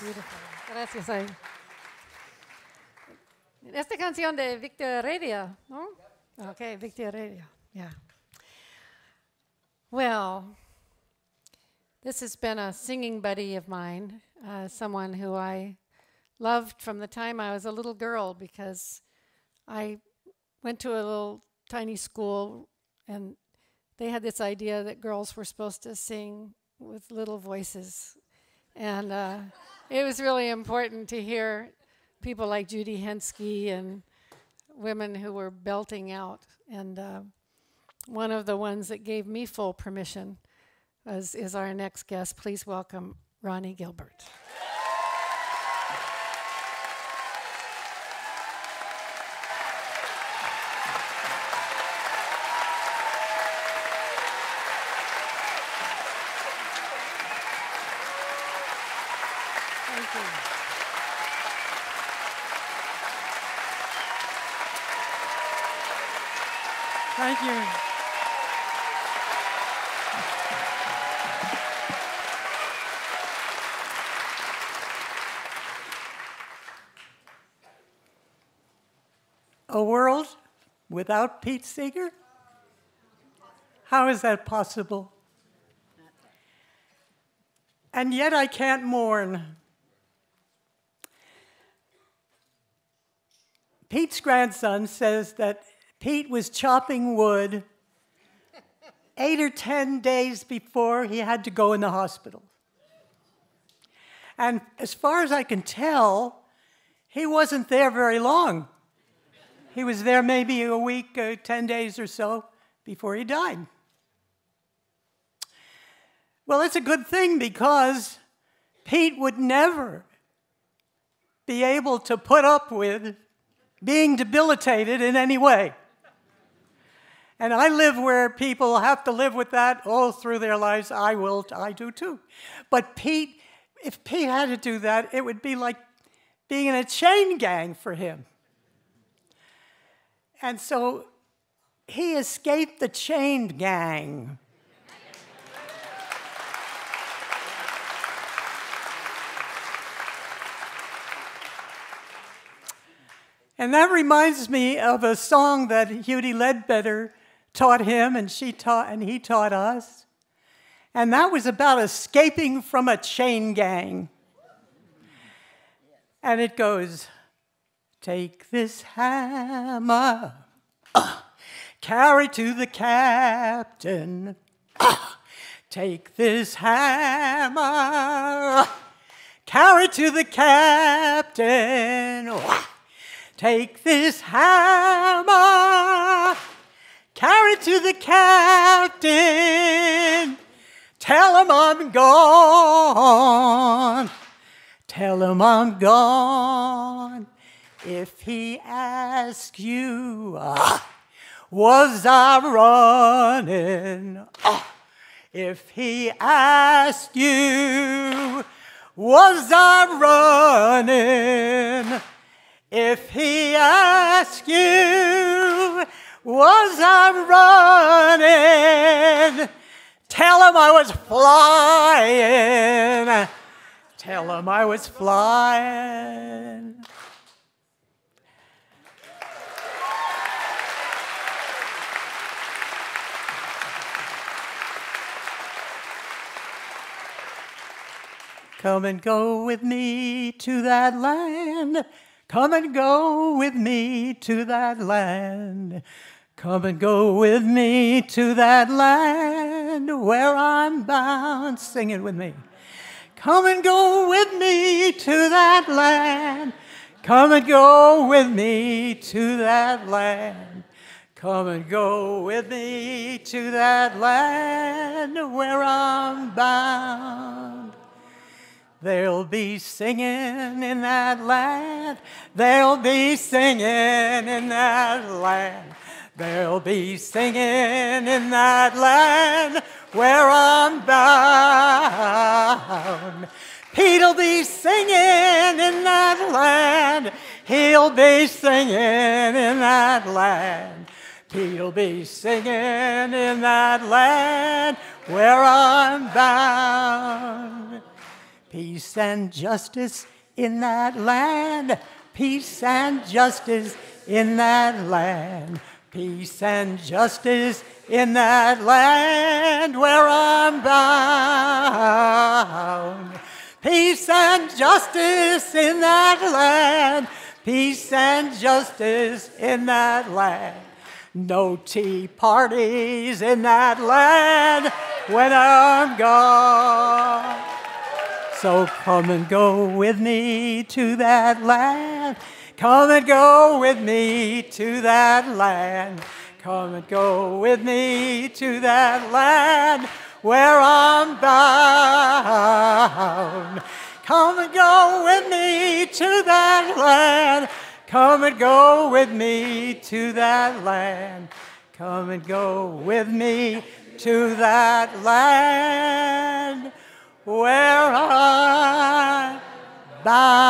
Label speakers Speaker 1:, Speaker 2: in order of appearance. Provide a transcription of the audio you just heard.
Speaker 1: Beautiful. Gracias. Esta canción de Victor Radio, ¿no? Okay, Victor Radio. Yeah. Well, this has been a singing buddy of mine, someone who I loved from the time I was a little girl, because I went to a little tiny school and they had this idea that girls were supposed to sing with little voices. And it was really important to hear people like Judy Henske and women who were belting out. And one of the ones that gave me full permission is our next guest. Please welcome Ronnie Gilbert.
Speaker 2: Thank you. A world without Pete Seeger? How is that possible? And yet I can't mourn. Pete's grandson says that Pete was chopping wood 8 or 10 days before he had to go in the hospital. And as far as I can tell, he wasn't there very long. He was there maybe a week, 10 days or so before he died. Well, it's a good thing, because Pete would never be able to put up with being debilitated in any way. And I live where people have to live with that all through their lives. I do too. But Pete, if Pete had to do that, it would be like being in a chain gang for him. And so he escaped the chain gang. And that reminds me of a song that Hughie Ledbetter taught him, and he taught us. And that was about escaping from a chain gang. And it goes, take this hammer, carry to the captain. Take this hammer, carry to the captain. Take this hammer, carry to the captain. Tell him I'm gone. Tell him I'm gone. If he asks you, was I running? If he asks you, was I running? If he asks you, was I running? Tell him I was flying. Tell him I was flying. Come and go with me to that land. Come and go with me to that land. Come and go with me to that land where I'm bound. Sing it with me. Come and go with me to that land. Come and go with me to that land. Come and go with me to that land where I'm bound. There'll be singing in that land. There'll be singing in that land. There'll be singing in that land where I'm bound. Pete'll be singing in that land. He'll be singing in that land. Pete'll be singing in that land where I'm bound. Peace and justice in that land. Peace and justice in that land. Peace and justice in that land where I'm bound. Peace and justice in that land. Peace and justice in that land. No tea parties in that land when I'm gone. So come and go with me to that land. Come and go with me to that land. Come and go with me to that land where I'm bound. Come and go with me to that land. Come and go with me to that land. Come and go with me to that land where I'm bound.